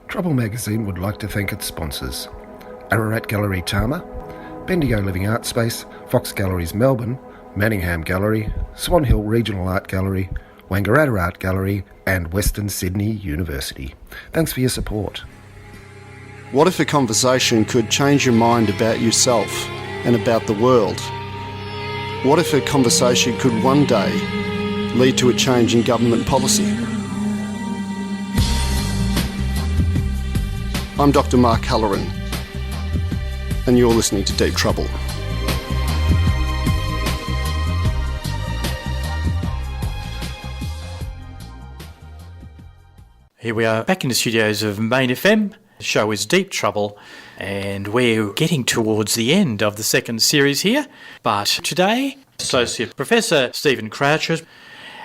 Trouble magazine would like to thank its sponsors: Ararat Gallery Tama, Bendigo Living Art Space, Fox Galleries Melbourne, Manningham Gallery, Swan Hill Regional Art Gallery, Wangaratta Art Gallery and Western Sydney University. Thanks for your support. What if a conversation could change your mind about yourself and about the world? What if a conversation could one day lead to a change in government policy? I'm Dr. Mark Halloran, and you're listening to Deep Trouble. Here we are back in the studios of Main FM. The show is Deep Trouble, and we're getting towards the end of the second series here. But today, Associate Professor Stephen Croucher,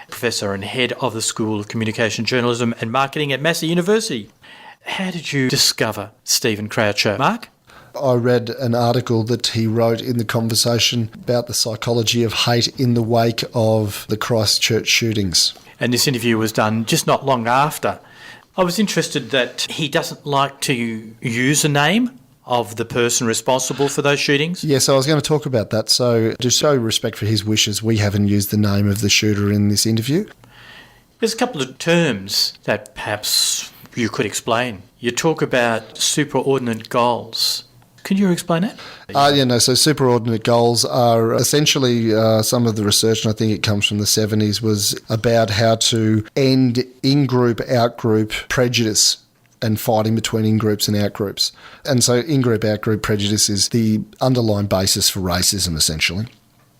Professor and Head of the School of Communication, Journalism and Marketing at Massey University. How did you discover Stephen Croucher, Mark? I read an article that he wrote in The Conversation about the psychology of hate in the wake of the Christchurch shootings. And this interview was done just not long after. I was interested that he doesn't like to use the name of the person responsible for those shootings. Yes, I was going to talk about that. So to show respect for his wishes, we haven't used the name of the shooter in this interview. There's a couple of terms that perhaps you could explain. You talk about superordinate goals. Could you explain that? So superordinate goals are essentially some of the research, and I think it comes from the 70s, was about how to end in-group, out-group prejudice and fighting between in-groups and out-groups. And so in-group, out-group prejudice is the underlying basis for racism, essentially.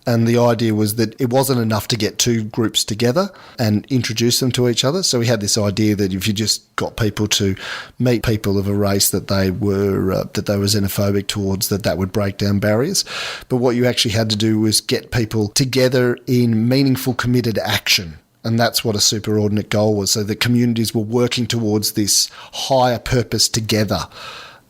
And the idea was that it wasn't enough to get two groups together and introduce them to each other. So we had this idea that if you just got people to meet people of a race that they were xenophobic towards, that would break down barriers. But what you actually had to do was get people together in meaningful, committed action. And that's what a superordinate goal was. So the communities were working towards this higher purpose together.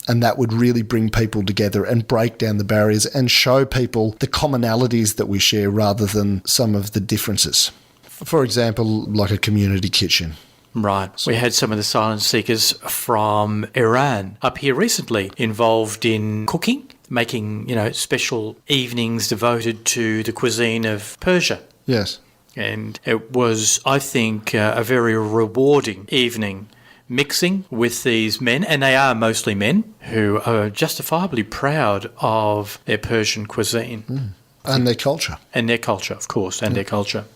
And that would really bring people together and break down the barriers and show people the commonalities that we share rather than some of the differences. For example, like a community kitchen. Right. We had some of the asylum seekers from Iran up here recently involved in cooking, making, special evenings devoted to the cuisine of Persia. Yes. And it was, I think, a very rewarding evening, mixing with these men, and they are mostly men, who are justifiably proud of their Persian cuisine. And their culture. And their culture, of course, and their culture.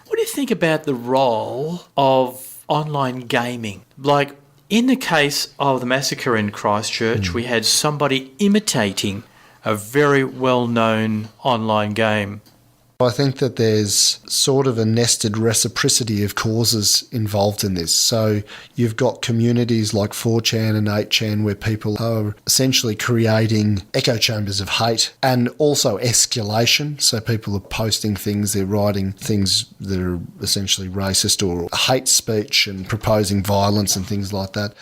What do you think about the role of online gaming? Like, in the case of the massacre in Christchurch, we had somebody imitating a very well-known online game. I think that there's sort of a nested reciprocity of causes involved in this. So you've got communities like 4chan and 8chan where people are essentially creating echo chambers of hate and also escalation. So people are posting things, they're writing things that are essentially racist or hate speech and proposing violence and things like that.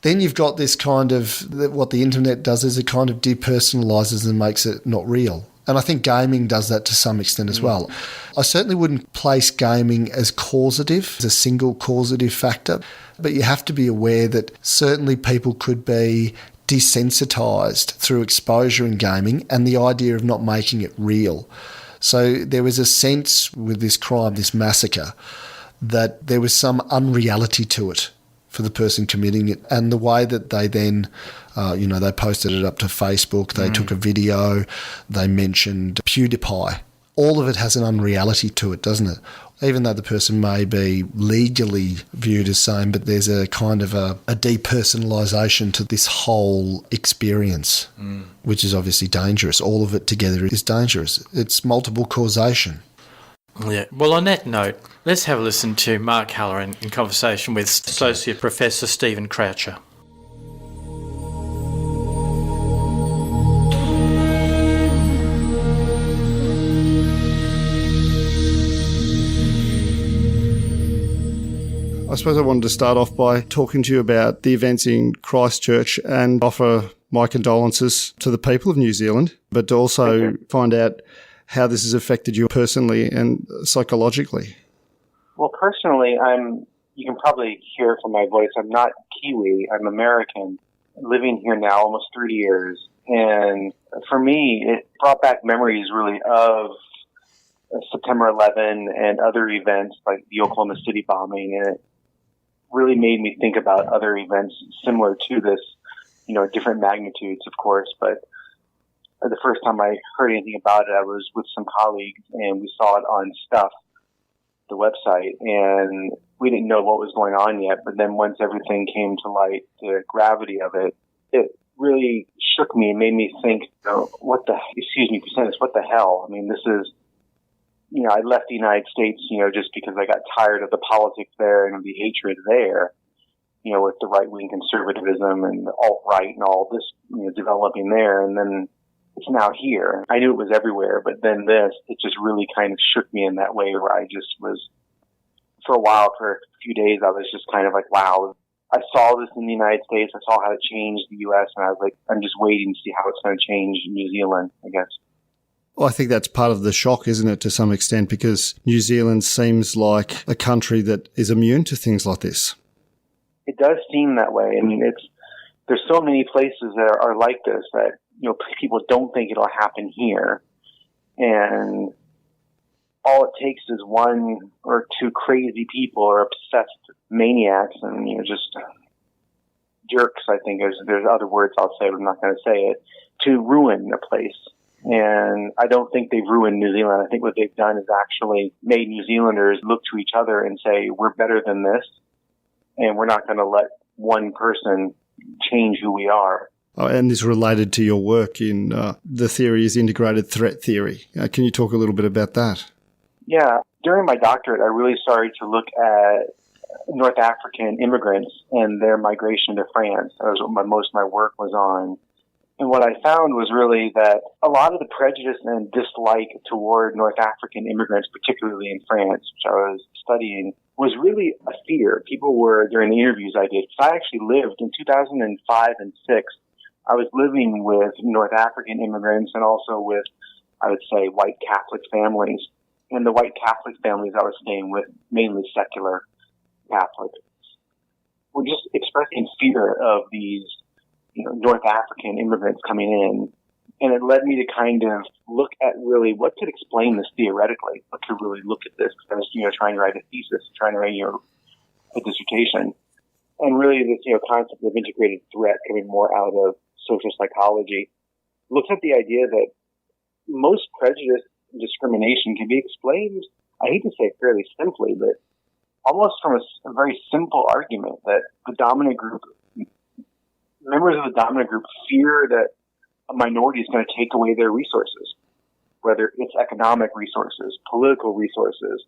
Then you've got this kind of, what the internet does is it kind of depersonalises and makes it not real. And I think gaming does that to some extent as well. I certainly wouldn't place gaming as causative, as a single causative factor, but you have to be aware that certainly people could be desensitised through exposure in gaming and the idea of not making it real. So there was a sense with this crime, this massacre, that there was some unreality to it for the person committing it, and the way that they then, they posted it up to Facebook, they took a video, they mentioned PewDiePie. All of it has an unreality to it, doesn't it? Even though the person may be legally viewed as same, but there's a kind of a depersonalisation to this whole experience, which is obviously dangerous. All of it together is dangerous. It's multiple causation. Yeah. Well, on that note, let's have a listen to Mark Halloran in conversation with Associate Professor Stephen Croucher. I suppose I wanted to start off by talking to you about the events in Christchurch and offer my condolences to the people of New Zealand, but to also find out how this has affected you personally and psychologically. Well, personally, I'm you can probably hear from my voice, I'm not Kiwi, I'm American, living here now almost 3 years. And for me, it brought back memories really of September 11 and other events like the Oklahoma City bombing. And it really made me think about other events similar to this, different magnitudes, of course. But the first time I heard anything about it, I was with some colleagues and we saw it on Stuff, the website, and we didn't know what was going on yet. But then once everything came to light, the gravity of it, it really shook me and made me think, what the hell? I mean, this is, I left the United States, just because I got tired of the politics there and the hatred there, with the right-wing conservatism and the alt-right and all this, developing there. And then it's now here. I knew it was everywhere, but then it just really kind of shook me in that way where I just was, for a while, for a few days, I was just kind of like, wow, I saw this in the United States. I saw how it changed the U.S. and I was like, I'm just waiting to see how it's going to change New Zealand, I guess. Well, I think that's part of the shock, isn't it, to some extent, because New Zealand seems like a country that is immune to things like this. It does seem that way. I mean, there's so many places that are like this that, people don't think it'll happen here. And all it takes is one or two crazy people or obsessed maniacs and, just jerks, I think there's other words I'll say, but I'm not going to say it, to ruin a place. And I don't think they've ruined New Zealand. I think what they've done is actually made New Zealanders look to each other and say, we're better than this, and we're not going to let one person change who we are. Oh, and this related to your work in the theory is integrated threat theory. Can you talk a little bit about that? Yeah. During my doctorate, I really started to look at North African immigrants and their migration to France. That was what most of my work was on. And what I found was really that a lot of the prejudice and dislike toward North African immigrants, particularly in France, which I was studying, was really a fear. People were, during the interviews I did, because I actually lived in 2005 and 6, I was living with North African immigrants and also with, I would say, white Catholic families. And the white Catholic families I was staying with, mainly secular Catholics, were just expressing fear of these North African immigrants coming in. And it led me to kind of look at really what could explain this theoretically, what could really look at this, because I was, trying to write a thesis, trying to write, a dissertation. And really this, concept of integrated threat coming more out of social psychology looks at the idea that most prejudice and discrimination can be explained, I hate to say it fairly simply, but almost from a very simple argument that the dominant group, members of the dominant group fear that a minority is going to take away their resources, whether it's economic resources, political resources,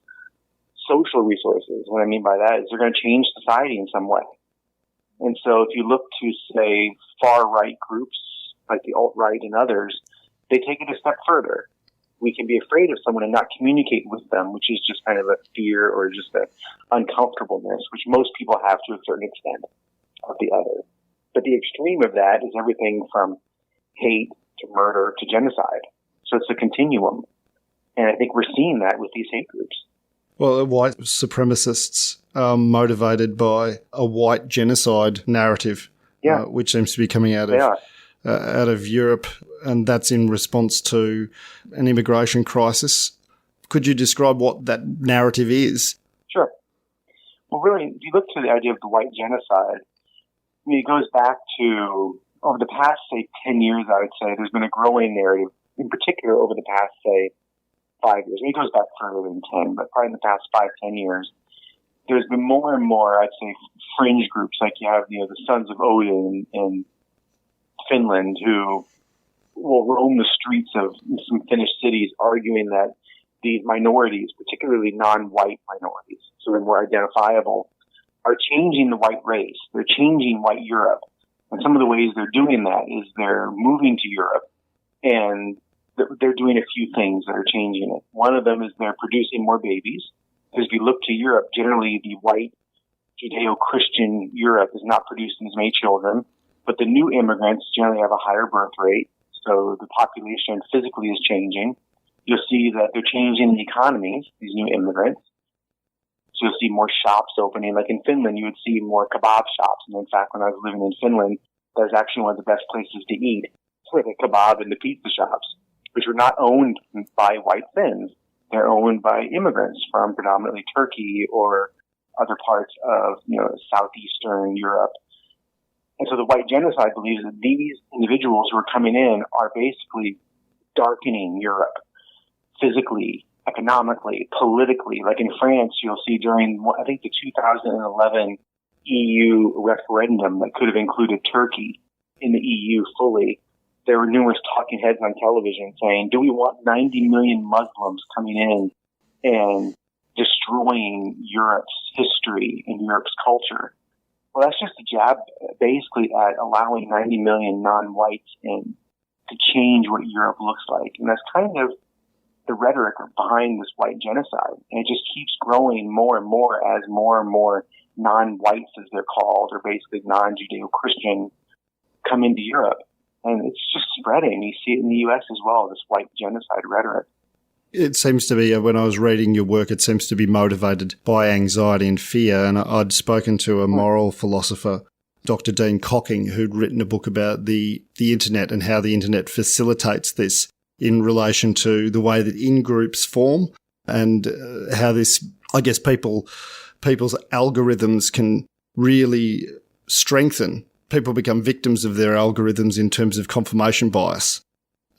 social resources. What I mean by that is they're going to change society in some way. And so if you look to, say, far-right groups like the alt-right and others, they take it a step further. We can be afraid of someone and not communicate with them, which is just kind of a fear or just an uncomfortableness, which most people have to a certain extent of the other. But the extreme of that is everything from hate to murder to genocide. So it's a continuum. And I think we're seeing that with these hate groups. Well, white supremacists are motivated by a white genocide narrative, which seems to be coming out of Europe, and that's in response to an immigration crisis. Could you describe what that narrative is? Sure. Well, really, if you look to the idea of the white genocide, it goes back to, over the past, say, 10 years, I would say, there's been a growing narrative, in particular over the past, say, 5 years. It goes back further than 10, but probably in the past 5-10 years, there's been more and more, I'd say, fringe groups, like you have, the Sons of Odin in Finland, who will roam the streets of some Finnish cities arguing that these minorities, particularly non-white minorities, so they're more identifiable, are changing the white race. They're changing white Europe. And some of the ways they're doing that is they're moving to Europe, and they're doing a few things that are changing it. One of them is they're producing more babies. Because if you look to Europe, generally the white Judeo-Christian Europe is not producing as many children, but the new immigrants generally have a higher birth rate, so the population physically is changing. You'll see that they're changing the economies, these new immigrants. So you'll see more shops opening. Like in Finland, you would see more kebab shops. And in fact, when I was living in Finland, that was actually one of the best places to eat for the kebab and the pizza shops, which were not owned by white Finns. They're owned by immigrants from predominantly Turkey or other parts of, southeastern Europe. And so the white genocide believes that these individuals who are coming in are basically darkening Europe physically, economically, politically. Like in France, you'll see during, I think, the 2011 EU referendum that could have included Turkey in the EU fully, there were numerous talking heads on television saying, do we want 90 million Muslims coming in and destroying Europe's history and Europe's culture? Well, that's just a jab basically at allowing 90 million non-whites in to change what Europe looks like. And that's kind of the rhetoric behind this white genocide. And it just keeps growing more and more non-whites, as they're called, or basically non-Judeo-Christian, come into Europe. And it's just spreading. You see it in the U.S. as well, this white genocide rhetoric. It seems to be, when I was reading your work, it seems to be motivated by anxiety and fear. And I'd spoken to a moral philosopher, Dr. Dean Cocking, who'd written a book about the internet and how the internet facilitates this in relation to the way that in-groups form and how this, I guess, people's algorithms can really strengthen. People become victims of their algorithms in terms of confirmation bias.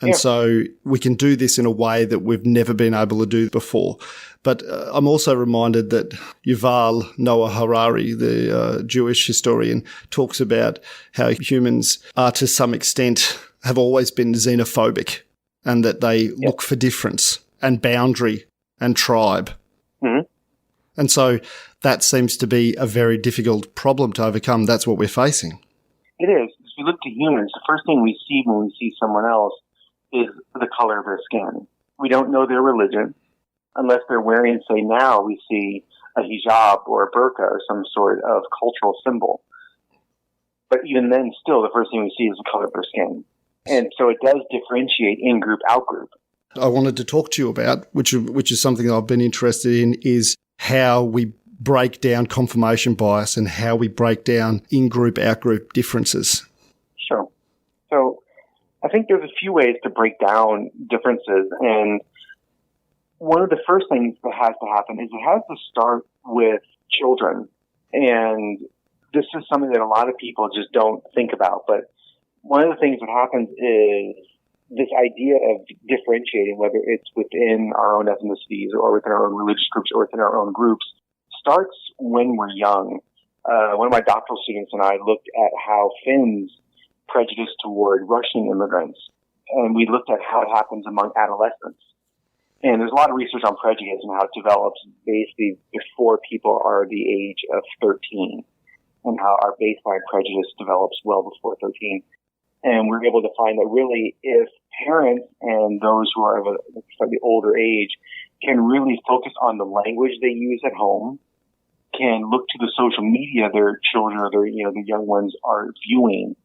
And so we can do this in a way that we've never been able to do before. But I'm also reminded that Yuval Noah Harari, the Jewish historian, talks about how humans are to some extent have always been xenophobic and that they look for difference and boundary and tribe. Mm-hmm. And so that seems to be a very difficult problem to overcome. That's what we're facing. It is. If we look to humans, the first thing we see when we see someone else is the color of their skin. We don't know their religion unless they're wearing, say now we see a hijab or a burqa or some sort of cultural symbol. But even then, still, the first thing we see is the color of their skin. And so it does differentiate in-group, out-group. I wanted to talk to you about, which is something I've been interested in, is how we break down confirmation bias and how we break down in-group, out-group differences. Sure. So I think there's a few ways to break down differences. And one of the first things that has to happen is it has to start with children. And this is something that a lot of people just don't think about. But one of the things that happens is this idea of differentiating, whether it's within our own ethnicities or within our own religious groups or within our own groups, starts when we're young. One of my doctoral students and I looked at how Finns prejudice toward Russian immigrants, and we looked at how it happens among adolescents. And there's a lot of research on prejudice and how it develops basically before people are the age of 13, and how our baseline prejudice develops well before 13. And we're able to find that really if parents and those who are of a slightly older age can really focus on the language they use at home, can look to the social media their children or the young ones are viewing,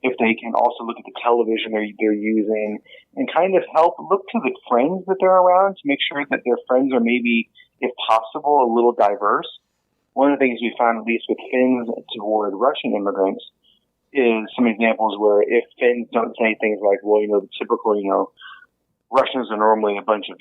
if they can also look at the television they're using and kind of help look to the friends that they're around to make sure that their friends are maybe, if possible, a little diverse. One of the things we found, at least with Finns toward Russian immigrants, is some examples where if Finns don't say things like, well, the typical, Russians are normally a bunch of,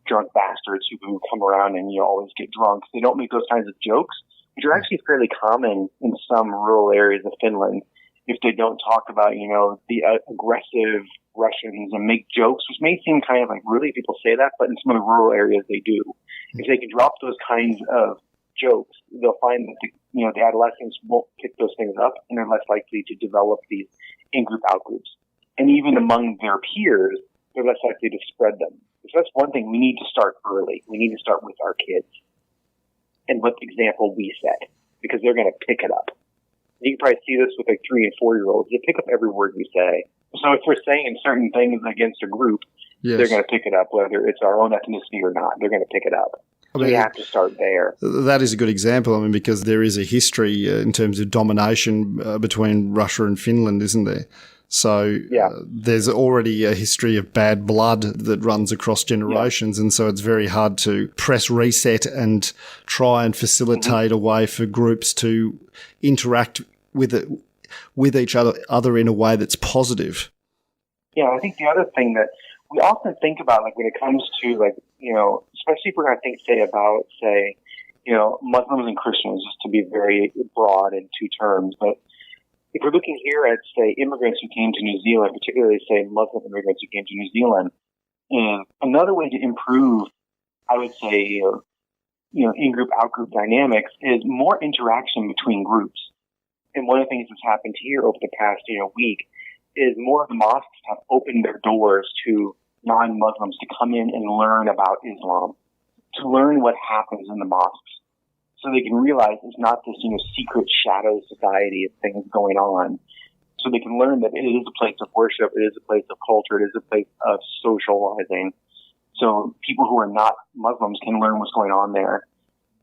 drunk bastards who come around and, always get drunk. They don't make those kinds of jokes, which are actually fairly common in some rural areas of Finland. If they don't talk about, the aggressive Russians and make jokes, which may seem kind of like, really, people say that, but in some of the rural areas they do. If they can drop those kinds of jokes, they'll find that the adolescents won't pick those things up and they're less likely to develop these in-group, out-groups. And even among their peers, they're less likely to spread them. So that's one thing we need to start early. We need to start with our kids and what example we set, because they're going to pick it up. You can probably see this with 3 and 4-year-olds. They pick up every word we say. So if we're saying certain things against a group, they're going to pick it up, whether it's our own ethnicity or not. They're going to pick it up. So we have to start there. That is a good example, because there is a history in terms of domination between Russia and Finland, isn't there? So there's already a history of bad blood that runs across generations, and so it's very hard to press reset and try and facilitate a way for groups to interact with each other in a way that's positive. Yeah, I think the other thing that we often think about, like when it comes to, like, you know, especially if we're going to think, say, you know, Muslims and Christians, just to be very broad in two terms, but if we're looking here at, say, immigrants who came to New Zealand, particularly, say, Muslim immigrants who came to New Zealand, and another way to improve, I would say, you know, in-group, out-group dynamics is more interaction between groups. And one of the things that's happened here over the past, you know, week is more of the mosques have opened their doors to non-Muslims to come in and learn about Islam, to learn what happens in the mosques, so they can realize it's not this, you know, secret shadow society of things going on. So they can learn that it is a place of worship, it is a place of culture, it is a place of socializing. So people who are not Muslims can learn what's going on there.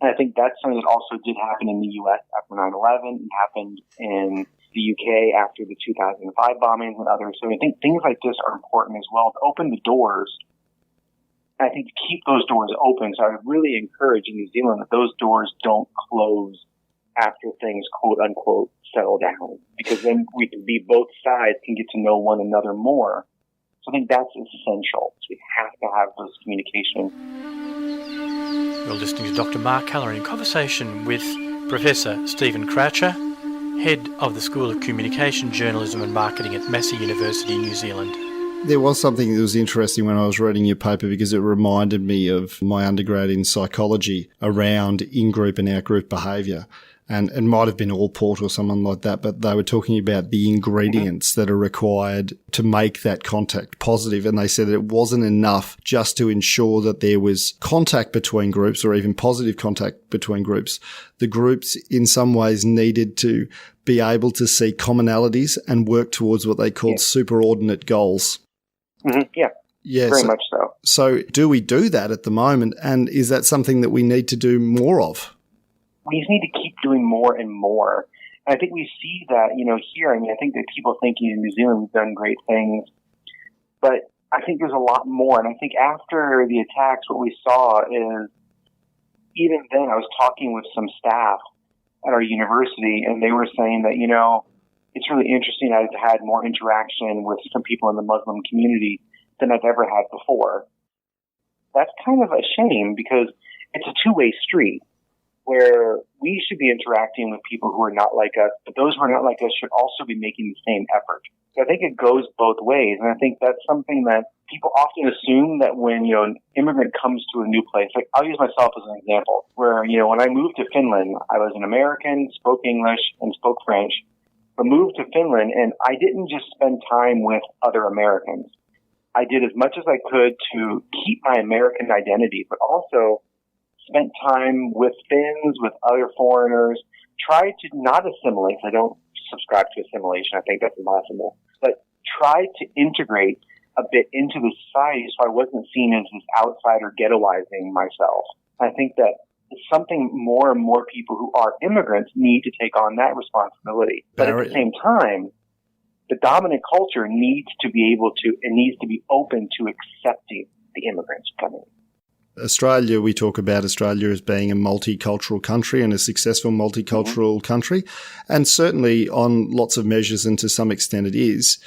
And I think that's something that also did happen in the U.S. after 9/11. It happened in the U.K. after the 2005 bombings and others. So I think things like this are important as well, to open the doors. And I think to keep those doors open. So I would really encourage in New Zealand that those doors don't close after things, quote unquote, settle down, because then we can be, both sides can get to know one another more. So I think that's essential. So we have to have those communications. You're listening to Dr. Mark Callery in conversation with Professor Stephen Croucher, Head of the School of Communication, Journalism and Marketing at Massey University, New Zealand. There was something that was interesting when I was reading your paper, because it reminded me of my undergrad in psychology around in-group and out-group behaviour. And it might have been Allport or someone like that, but they were talking about the ingredients that are required to make that contact positive. And they said that it wasn't enough just to ensure that there was contact between groups, or even positive contact between groups. The groups in some ways needed to be able to see commonalities and work towards what they called superordinate goals. Mm-hmm. Yeah, very much so. So do we do that at the moment? And is that something that we need to do more of? We just need to keep doing more and more. And I think we see that, you know, here. I mean, I think that people thinking in New Zealand we've done great things, but I think there's a lot more. And I think after the attacks, what we saw is, even then, I was talking with some staff at our university, and they were saying that, you know, it's really interesting. I've had more interaction with some people in the Muslim community than I've ever had before. That's kind of a shame, because it's a two-way street, where we should be interacting with people who are not like us, but those who are not like us should also be making the same effort. So I think it goes both ways, and I think that's something that people often assume, that when, you know, an immigrant comes to a new place, like I'll use myself as an example, where, you know, when I moved to Finland, I was an American, spoke English and spoke French, but moved to Finland, and I didn't just spend time with other Americans. I did as much as I could to keep my American identity, but also spent time with Finns, with other foreigners, tried to not assimilate. I don't subscribe to assimilation. I think that's impossible. But tried to integrate a bit into the society, so I wasn't seen as this outsider ghettoizing myself. I think that it's something more and more people who are immigrants need to take on that responsibility. But at the same time, the dominant culture needs to be able to, and needs to be open to accepting the immigrants coming. Australia, we talk about Australia as being a multicultural country and a successful multicultural country. And certainly on lots of measures, and to some extent it is.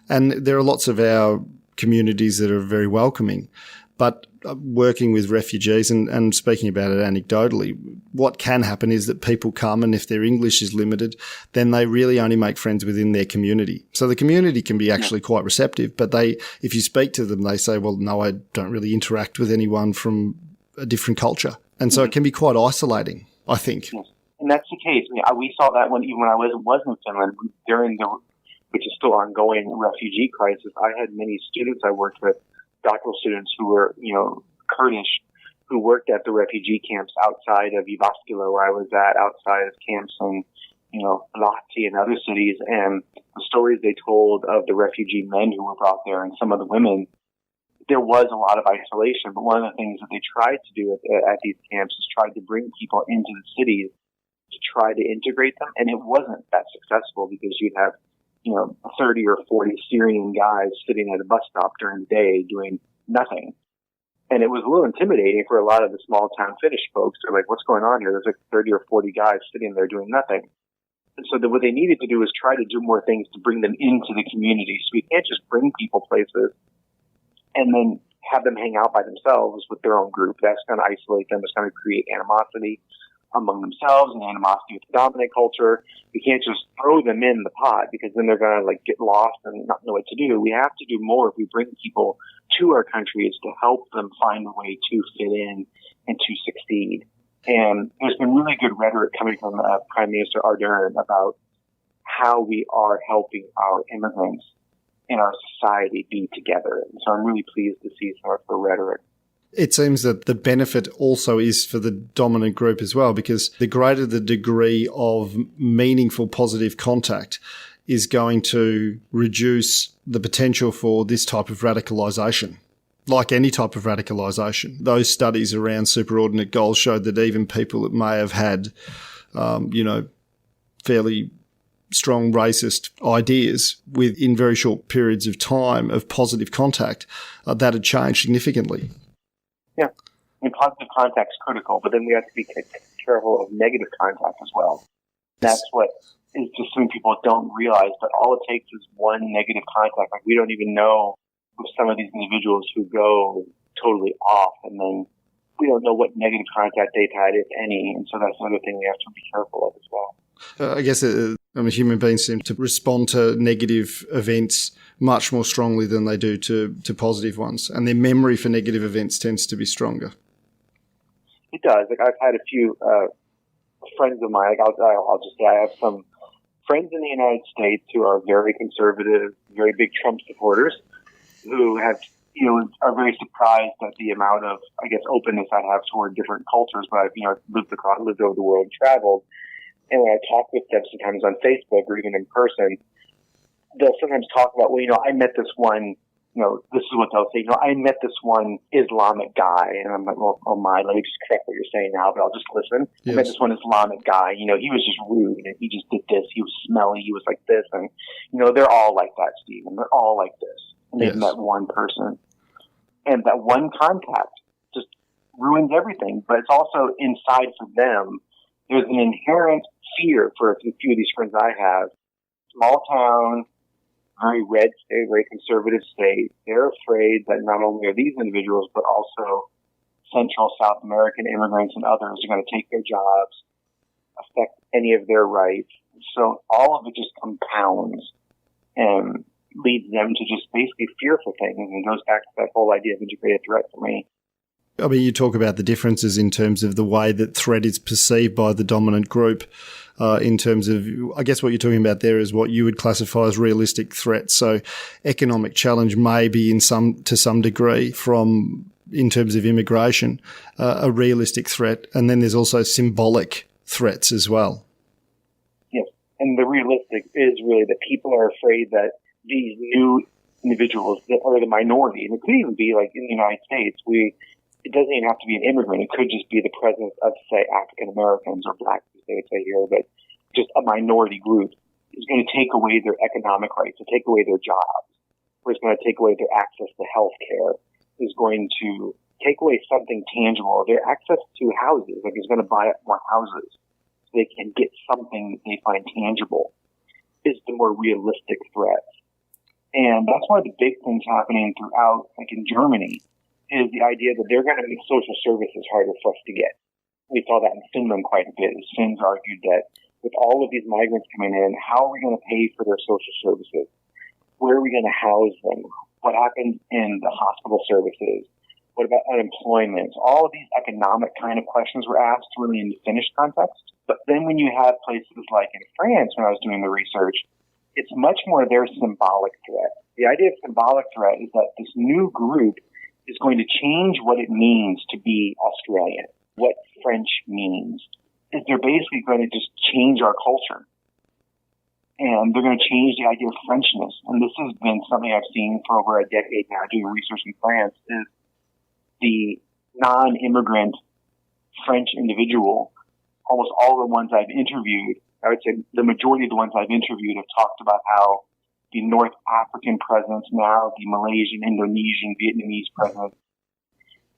And there are lots of our communities that are very welcoming. But working with refugees and speaking about it anecdotally, what can happen is that people come, and if their English is limited, then they really only make friends within their community. So the community can be actually quite receptive, but if you speak to them, they say, well, no, I don't really interact with anyone from a different culture. And so it can be quite isolating, I think. Yes. And that's the case. I mean, we saw that when I was in Finland during which is still ongoing, refugee crisis. I had many students I worked with, doctoral students who were, you know, Kurdish, who worked at the refugee camps outside of Jyväskylä, where I was at, outside of camps in, you know, Lahti and other cities. And the stories they told of the refugee men who were brought there, and some of the women, there was a lot of isolation. But one of the things that they tried to do at these camps is tried to bring people into the cities to try to integrate them. And it wasn't that successful, because you'd have 30 or 40 Syrian guys sitting at a bus stop during the day doing nothing. And it was a little intimidating for a lot of the small town Finnish folks. They're like, what's going on here? There's like 30 or 40 guys sitting there doing nothing. And so what they needed to do was try to do more things to bring them into the community. So we can't just bring people places and then have them hang out by themselves with their own group. That's going to isolate them. It's going to create animosity among themselves and animosity with the dominant culture. We can't just throw them in the pot because then they're going to get lost and not know what to do. We have to do more if we bring people to our countries to help them find a way to fit in and to succeed. And there's been really good rhetoric coming from Prime Minister Ardern about how we are helping our immigrants in our society be together. And so I'm really pleased to see some of the rhetoric. It seems that the benefit also is for the dominant group as well, because the greater the degree of meaningful positive contact is going to reduce the potential for this type of radicalisation. Like any type of radicalisation, those studies around superordinate goals showed that even people that may have had, fairly strong racist ideas within very short periods of time of positive contact, that had changed significantly. Yeah, positive contact is critical, but then we have to be careful of negative contact as well. That's what is just something people don't realize, but all it takes is one negative contact. Like, we don't even know with some of these individuals who go totally off, and then we don't know what negative contact they've had, if any, and so that's another thing we have to be careful of as well. I guess human beings seem to respond to negative events much more strongly than they do to positive ones, and their memory for negative events tends to be stronger. It does. Like, I've had a few friends of mine. Like, I'll just say I have some friends in the United States who are very conservative, very big Trump supporters, who have are very surprised at the amount of, I guess, openness I have toward different cultures. But I've lived over the world, traveled. And when I talk with them sometimes on Facebook or even in person, they'll sometimes talk about, I met this one, this is what they'll say, I met this one Islamic guy. And I'm like, well, oh my, let me just correct what you're saying now, but I'll just listen. Yes. I met this one Islamic guy, he was just rude and he just did this. He was smelly. He was like this. And, they're all like that, Stephen. They're all like this. And they've met one person. And that one contact just ruins everything. But it's also inside for them. There's an inherent fear for a few of these friends I have. Small town, very red state, very conservative state. They're afraid that not only are these individuals, but also Central South American immigrants and others are going to take their jobs, affect any of their rights. So all of it just compounds and leads them to just basically fear for things, and goes back to that whole idea of integrated threat for me. I mean, you talk about the differences in terms of the way that threat is perceived by the dominant group, in terms of, I guess what you're talking about there is what you would classify as realistic threats. So economic challenge may be to some degree in terms of immigration, a realistic threat. And then there's also symbolic threats as well. Yes. And the realistic is really that people are afraid that these new individuals that are the minority, and it could even be like in the United States, it doesn't even have to be an immigrant. It could just be the presence of, say, African Americans or blacks, as they would say here, but just a minority group is going to take away their economic rights, to take away their jobs, or it's going to take away their access to health care, is going to take away something tangible, their access to houses, like it's going to buy up more houses so they can get something that they find tangible, is the more realistic threat. And that's one of the big things happening throughout, like in Germany, is the idea that they're going to make social services harder for us to get. We saw that in Finland quite a bit. Finns argued that with all of these migrants coming in, how are we going to pay for their social services? Where are we going to house them? What happens in the hospital services? What about unemployment? All of these economic kind of questions were asked really in the Finnish context. But then when you have places like in France, when I was doing the research, it's much more their symbolic threat. The idea of symbolic threat is that this new group is going to change what it means to be Australian, what French means. Is they're basically going to just change our culture. And they're going to change the idea of Frenchness. And this has been something I've seen for over a decade now doing research in France, is the non-immigrant French individual almost all the ones I've interviewed, I would say the majority of the ones I've interviewed have talked about how the North African presence now, the Malaysian, Indonesian, Vietnamese presence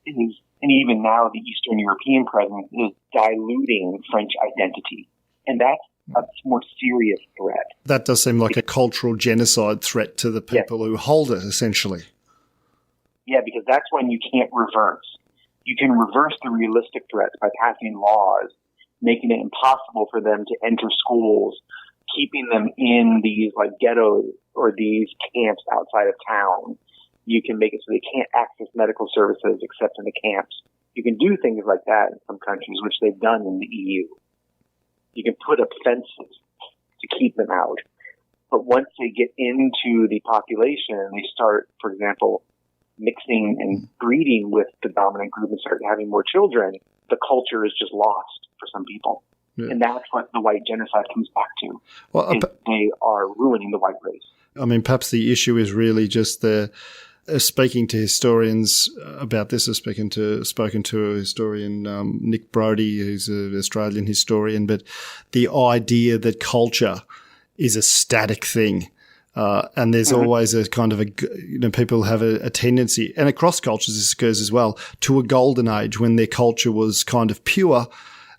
is, and even now the Eastern European presence is diluting French identity. And that's a more serious threat. That does seem like a cultural genocide threat to the people who hold it, essentially. Yeah, because that's when you can't reverse. You can reverse the realistic threats by passing laws, making it impossible for them to enter schools, keeping them in these like ghettos or these camps outside of town. You can make it so they can't access medical services except in the camps. You can do things like that in some countries, which they've done in the EU. You can put up fences to keep them out. But once they get into the population, they start, for example, mixing and breeding with the dominant group and start having more children, the culture is just lost for some people. Yeah. And that's what the white genocide comes back to. Well, they are ruining the white race. I mean, perhaps the issue is really just speaking to historians about this. I've spoken to a historian, Nick Brodie, who's an Australian historian, but the idea that culture is a static thing. And there's always a kind of people have a tendency, and across cultures this occurs as well, to a golden age when their culture was kind of pure.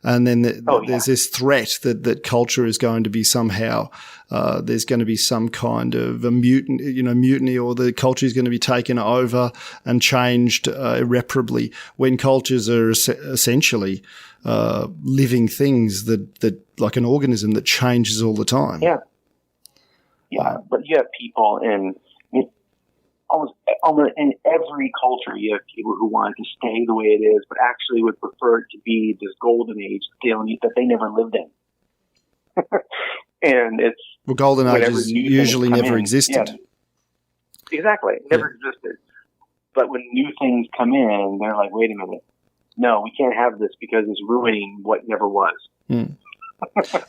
And then there's this threat that culture is going to be somehow, there's going to be some kind of a mutiny, or the culture is going to be taken over and changed irreparably, when cultures are essentially living things that like an organism that changes all the time. Yeah. Yeah, but you have people in almost in every culture. You have people who want to stay the way it is, but actually would prefer it to be this golden age that they never lived in. And it's golden ages usually never existed. Yeah, exactly, never existed. But when new things come in, they're like, "Wait a minute, no, we can't have this because it's ruining what never was." Mm.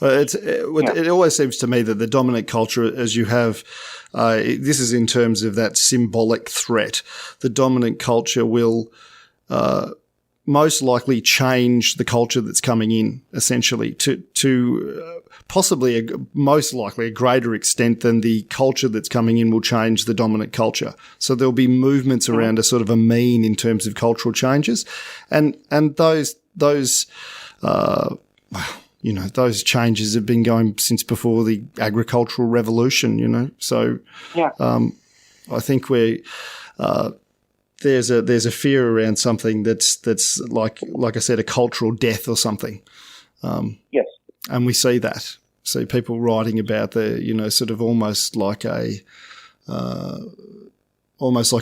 It always seems to me that the dominant culture, as you have, this is in terms of that symbolic threat, the dominant culture will most likely change the culture that's coming in, essentially, to possibly most likely a greater extent than the culture that's coming in will change the dominant culture. So there'll be movements around a sort of a mean in terms of cultural changes, and those changes have been going since before the agricultural revolution, So I think there's a fear around something that's like I said, a cultural death or something. Yes. And we see that. See people writing about the, sort of almost like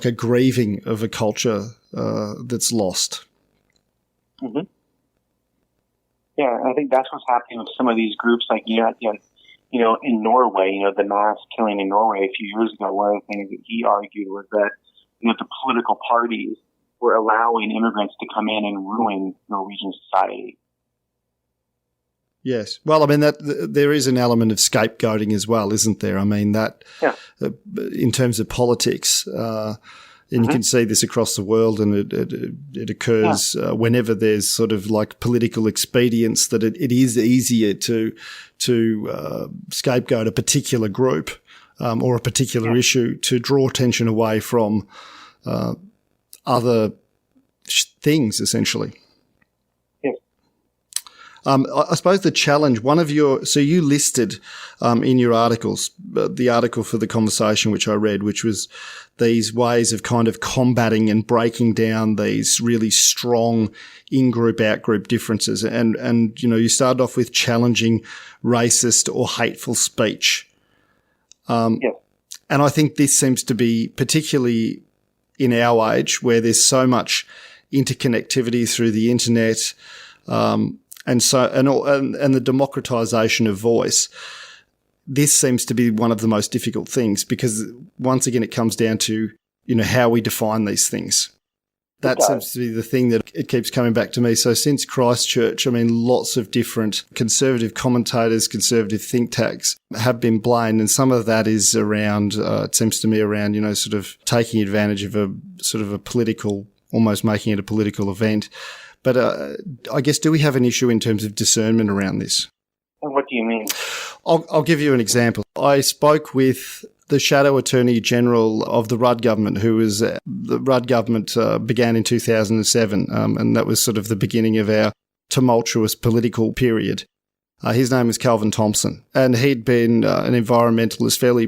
a grieving of a culture that's lost. Mm-hmm. Yeah, I think that's what's happening with some of these groups. Like, in Norway, the mass killing in Norway a few years ago, one of the things that he argued was that, the political parties were allowing immigrants to come in and ruin Norwegian society. Yes. Well, I mean, there is an element of scapegoating as well, isn't there? I mean, in terms of politics, and you can see this across the world, and it occurs whenever there's sort of like political expedience, that it is easier to scapegoat a particular group or a particular issue to draw attention away from other things, essentially. I suppose the challenge, so you listed in your articles, the article for the conversation which I read, which was these ways of kind of combating and breaking down these really strong in-group, out-group differences. And you started off with challenging racist or hateful speech. And I think this seems to be particularly in our age, where there's so much interconnectivity through the internet, and the democratization of voice. This seems to be one of the most difficult things, because once again, it comes down to, how we define these things. That seems to be the thing that it keeps coming back to me. So since Christchurch, I mean, lots of different conservative commentators, conservative think tanks have been blamed. And some of that is around, it seems to me around, sort of taking advantage of a sort of a political, almost making it a political event. But I guess, do we have an issue in terms of discernment around this? And what do you mean? I'll give you an example. I spoke with the Shadow Attorney General of the Rudd government, the Rudd government began in 2007, and that was sort of the beginning of our tumultuous political period. His name is Calvin Thompson, and he'd been an environmentalist, fairly,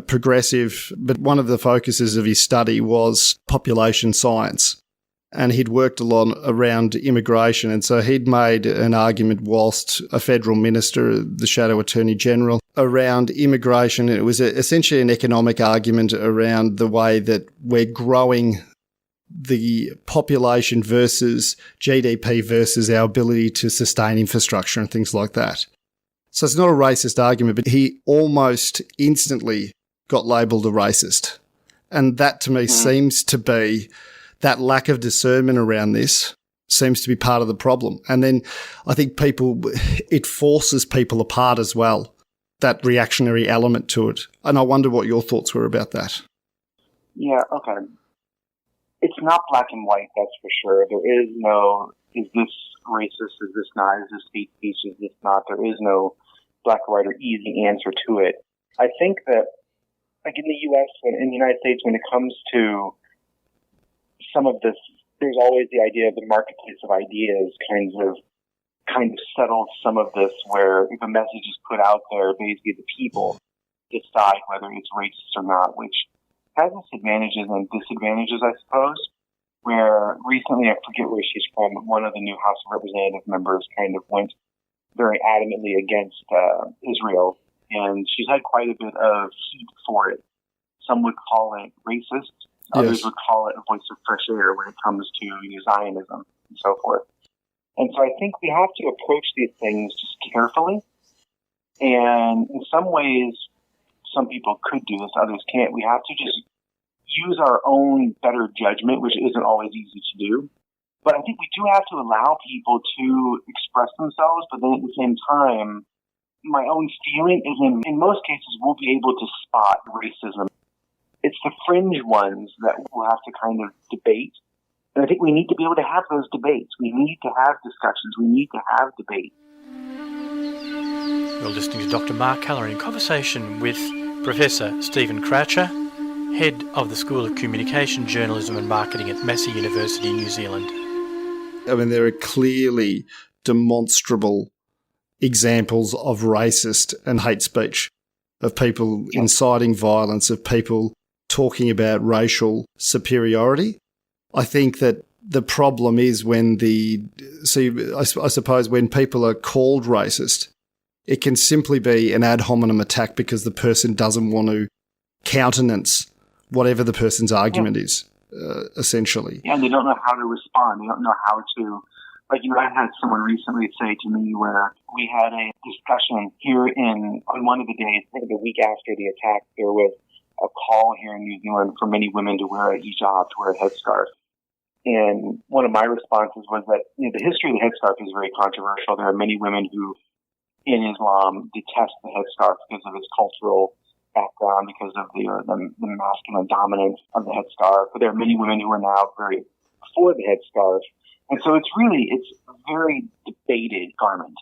progressive, but one of the focuses of his study was population science. And he'd worked a lot around immigration. And so he'd made an argument whilst a federal minister, the Shadow Attorney General, around immigration. It was essentially an economic argument around the way that we're growing the population versus GDP versus our ability to sustain infrastructure and things like that. So it's not a racist argument, but he almost instantly got labelled a racist. And that to me seems to be, that lack of discernment around this seems to be part of the problem. And then I think it forces people apart as well, that reactionary element to it. And I wonder what your thoughts were about that. Yeah, okay. It's not black and white, that's for sure. There is no, is this racist, is this not, is this hate speech, is this not? There is no black or white or easy answer to it. I think that, like in the U.S., in the United States, when it comes to some of this, there's always the idea of the marketplace of ideas kind of settles some of this, where if a message is put out there, basically the people decide whether it's racist or not, which has its advantages and disadvantages, I suppose. Where recently, I forget where she's from, one of the new House of Representative members kind of went very adamantly against Israel, and she's had quite a bit of heat for it. Some would call it racist. Others would call it a voice of fresh air when it comes to Zionism and so forth. And so I think we have to approach these things just carefully. And in some ways, some people could do this, others can't. We have to just use our own better judgment, which isn't always easy to do. But I think we do have to allow people to express themselves, but then at the same time, my own feeling is in most cases, we'll be able to spot racism. It's the fringe ones that we'll have to kind of debate. And I think we need to be able to have those debates. We need to have discussions. We need to have debate. You're listening to Dr. Mark Keller in conversation with Professor Stephen Croucher, Head of the School of Communication, Journalism and Marketing at Massey University, New Zealand. I mean, there are clearly demonstrable examples of racist and hate speech, of people inciting violence, of people talking about racial superiority. I think that the problem is when I suppose when people are called racist, it can simply be an ad hominem attack because the person doesn't want to countenance whatever the person's argument is, essentially. Yeah, and they don't know how to respond. They don't know how to, I had someone recently say to me where we had a discussion here on one of the days, I think the week after the attack, there was a call here in New Zealand for many women to wear a hijab, to wear a headscarf. And one of my responses was that the history of the headscarf is very controversial. There are many women who, in Islam, detest the headscarf because of its cultural background, because of the masculine dominance of the headscarf. But there are many women who are now very for the headscarf. And so it's a very debated garment.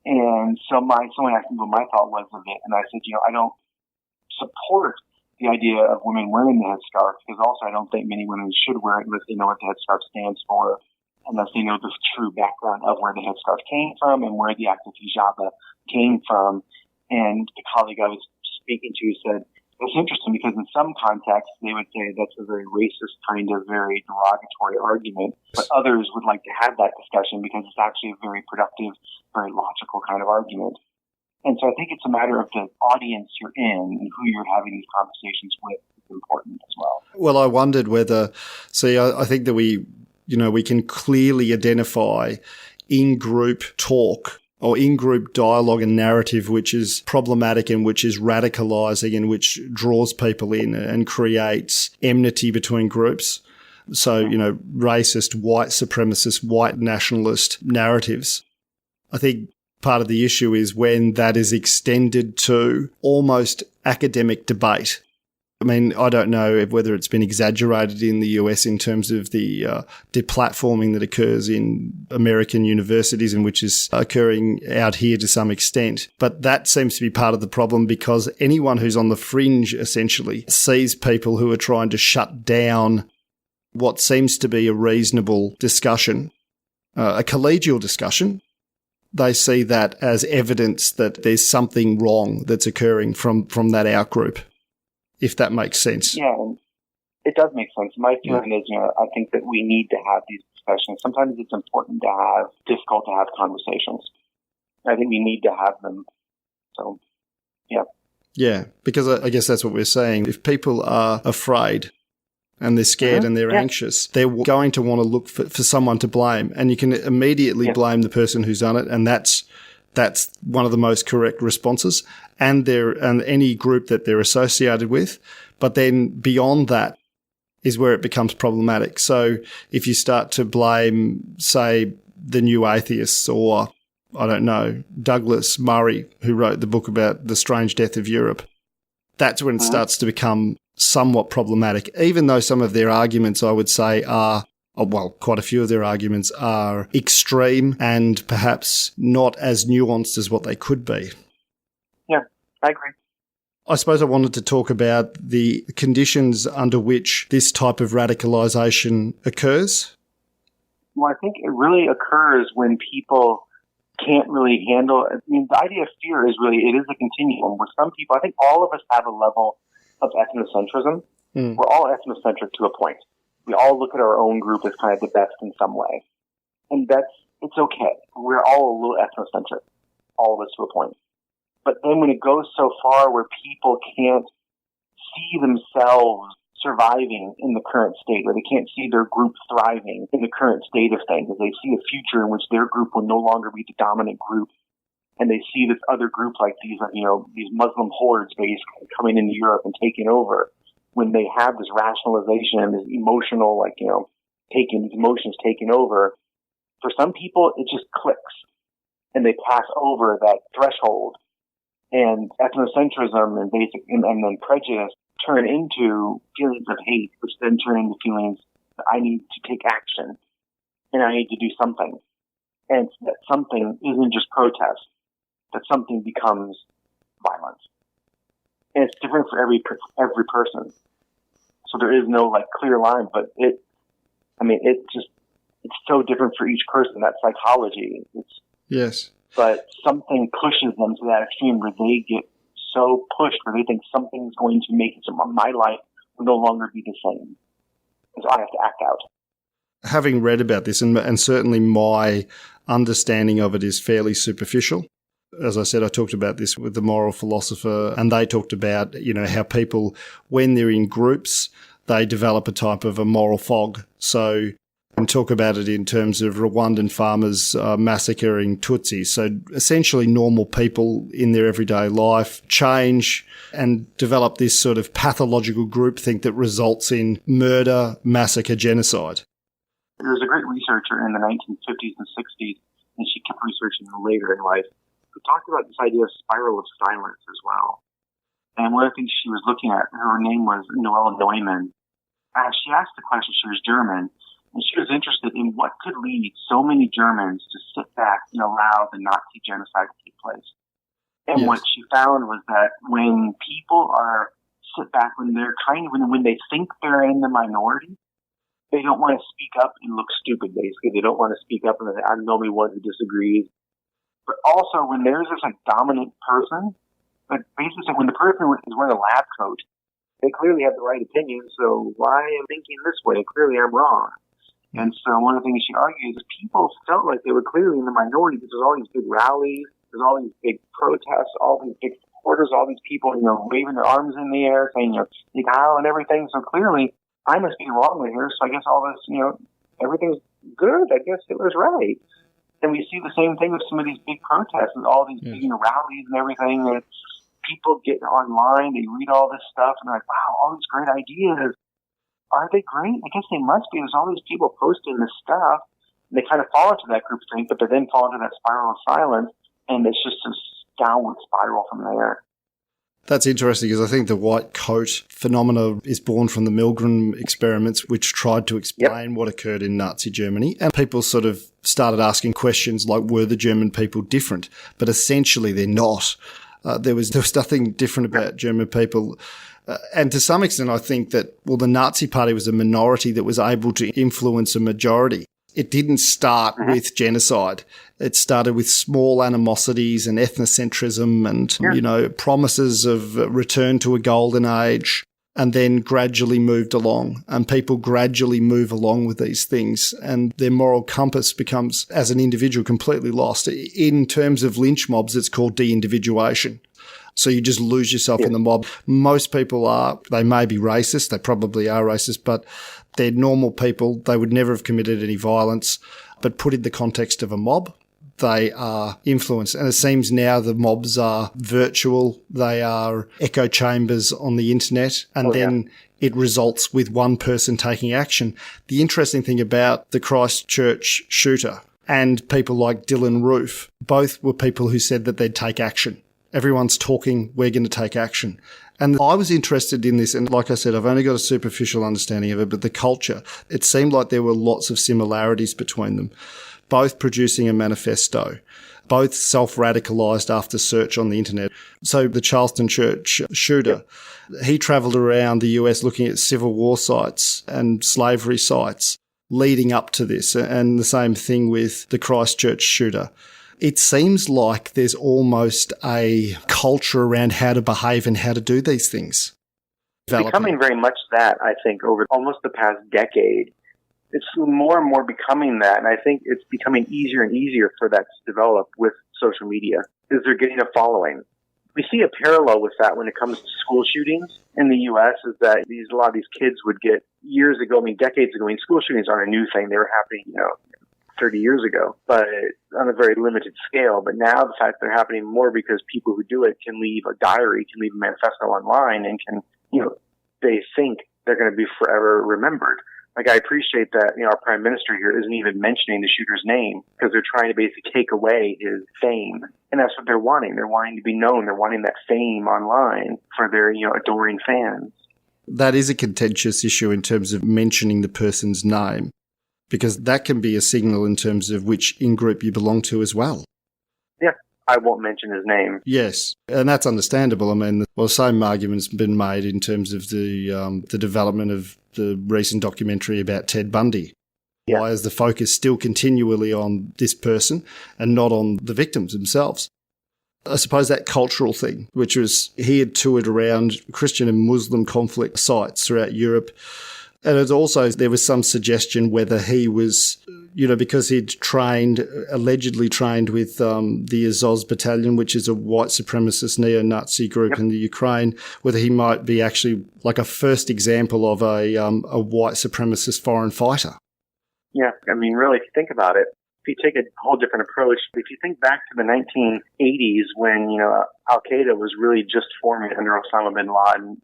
And so someone asked me what my thought was of it, and I said, I don't support the idea of women wearing the headscarf, because also I don't think many women should wear it unless they know what the headscarf stands for, unless they know the true background of where the headscarf came from and where the act of hijab came from. And the colleague I was speaking to said, it's interesting because in some contexts they would say that's a very racist kind of very derogatory argument, but others would like to have that discussion because it's actually a very productive, very logical kind of argument. And so I think it's a matter of the audience you're in and who you're having these conversations with is important as well. Well, I wondered whether, I think that we can clearly identify in-group talk or in-group dialogue and narrative which is problematic and which is radicalising and which draws people in and creates enmity between groups. So, racist, white supremacist, white nationalist narratives. I think part of the issue is when that is extended to almost academic debate, I mean, I don't know whether it's been exaggerated in the US in terms of the deplatforming that occurs in American universities and which is occurring out here to some extent. But that seems to be part of the problem because anyone who's on the fringe essentially sees people who are trying to shut down what seems to be a reasonable discussion, a collegial discussion. They see that as evidence that there's something wrong that's occurring from that outgroup. If that makes sense. Yeah, it does make sense. My feeling is, I think that we need to have these discussions. Sometimes it's difficult to have conversations. I think we need to have them. So, yeah. Yeah, because I guess that's what we're saying. If people are afraid and they're scared and they're anxious, they're going to want to look for someone to blame. And you can immediately blame the person who's done it, and that's one of the most correct responses, and any group that they're associated with. But then beyond that is where it becomes problematic. So if you start to blame, say, the New Atheists or, I don't know, Douglas Murray, who wrote the book about the strange death of Europe, that's when it starts to become somewhat problematic, even though some of their arguments, I would say, quite a few of their arguments are extreme and perhaps not as nuanced as what they could be. Yeah, I agree. I suppose I wanted to talk about the conditions under which this type of radicalisation occurs. Well, I think it really occurs when people can't really handle it. I mean, the idea of fear is it is a continuum where some people, I think all of us have a level of ethnocentrism. We're all ethnocentric to a point. We all look at our own group as kind of the best in some way. And it's okay. We're all a little ethnocentric, all of us to a point. But then when it goes so far where people can't see themselves surviving in the current state, or they can't see their group thriving in the current state of things, they see a future in which their group will no longer be the dominant group, and they see this other group like these Muslim hordes basically coming into Europe and taking over, when they have this rationalization and this emotional, these emotions taking over, for some people it just clicks and they pass over that threshold, and ethnocentrism and then prejudice turn into feelings of hate, which then turn into feelings that I need to take action and I need to do something. And that something isn't just protest, that something becomes violence. And it's different for every person. So there is no clear line, but it's so different for each person. That psychology. Yes. But something pushes them to that extreme where they get so pushed where they think something's going to make it so my life will no longer be the same. So I have to act out. Having read about this, and certainly my understanding of it is fairly superficial. As I said, I talked about this with the moral philosopher, and they talked about, how people, when they're in groups, they develop a type of a moral fog. So, and talk about it in terms of Rwandan farmers massacring Tutsis. So essentially normal people in their everyday life change and develop this sort of pathological groupthink that results in murder, massacre, genocide. There was a great researcher in the 1950s and 60s, and she kept researching later in life, who talked about this idea of spiral of silence as well. And one of the things she was looking at, her name was Noelle Neumann. She asked the question, she was German, and she was interested in what could lead so many Germans to sit back and allow the Nazi genocide to take place. And what she found was that when people sit back, when they think they're in the minority, they don't want to speak up and look stupid, basically. They don't want to speak up and say, I'm the only one who disagrees. But also when there's this dominant person, but basically when the person is wearing a lab coat, they clearly have the right opinion, so why am I thinking this way? Clearly I'm wrong. And so one of the things she argues is people felt like they were clearly in the minority because there's all these big rallies, there's all these big protests, all these big supporters, all these people, waving their arms in the air, saying, Heil and everything. So clearly I must be wrong here. So I guess all this, everything's good. I guess Hitler's right. And we see the same thing with some of these big protests and all these big rallies and everything. And people get online, they read all this stuff, and they're like, wow, all these great ideas. Are they great? I guess they must be. There's all these people posting this stuff. And they kind of fall into that group think, but they then fall into that spiral of silence, and it's just a downward spiral from there. That's interesting because I think the white coat phenomena is born from the Milgram experiments, which tried to explain what occurred in Nazi Germany. And people sort of started asking questions like, were the German people different? But essentially they're not. There was nothing different about German people. And to some extent, I think that, well, the Nazi Party was a minority that was able to influence a majority. It didn't start with genocide. It started with small animosities and ethnocentrism and, promises of return to a golden age, and then gradually moved along. And people gradually move along with these things, and their moral compass becomes, as an individual, completely lost. In terms of lynch mobs, it's called de-individuation. So you just lose yourself in the mob. Most people they may be racist, they probably are racist, but they're normal people. They would never have committed any violence, but put in the context of a mob, they are influenced. And it seems now the mobs are virtual. They are echo chambers on the internet. And then it results with one person taking action. The interesting thing about the Christchurch shooter and people like Dylan Roof, both were people who said that they'd take action. Everyone's talking, we're going to take action. And I was interested in this, and like I said, I've only got a superficial understanding of it, but the culture, it seemed like there were lots of similarities between them, both producing a manifesto, both self-radicalised after search on the internet. So the Charleston Church shooter, he travelled around the US looking at Civil War sites and slavery sites leading up to this, and the same thing with the Christchurch shooter. It seems like there's almost a culture around how to behave and how to do these things. Becoming very much that, I think, over almost the past decade. It's more and more becoming that, and I think it's becoming easier and easier for that to develop with social media, because they're getting a following. We see a parallel with that when it comes to school shootings in the U.S., is that a lot of these kids would get, years ago, decades ago, school shootings aren't a new thing. They were happening, 30 years ago, but on a very limited scale. But now the fact they're happening more because people who do it can leave a diary, can leave a manifesto online, and can, they think they're going to be forever remembered. Like, I appreciate that, our prime minister here isn't even mentioning the shooter's name, because they're trying to basically take away his fame. And that's what they're wanting. They're wanting to be known. They're wanting that fame online for their, adoring fans. That is a contentious issue in terms of mentioning the person's name, because that can be a signal in terms of which in-group you belong to as well. Yeah, I won't mention his name. Yes, and that's understandable. I mean, the same argument's been made in terms of the development of the recent documentary about Ted Bundy. Yeah. Why is the focus still continually on this person and not on the victims themselves? I suppose that cultural thing, which was he had toured around Christian and Muslim conflict sites throughout Europe. And it also, there was some suggestion whether he was, because he'd allegedly trained with the Azov Battalion, which is a white supremacist neo-Nazi group in the Ukraine, whether he might be actually like a first example of a white supremacist foreign fighter. Yeah, really, if you think about it, if you take a whole different approach, if you think back to the 1980s when, Al-Qaeda was really just forming under Osama bin Laden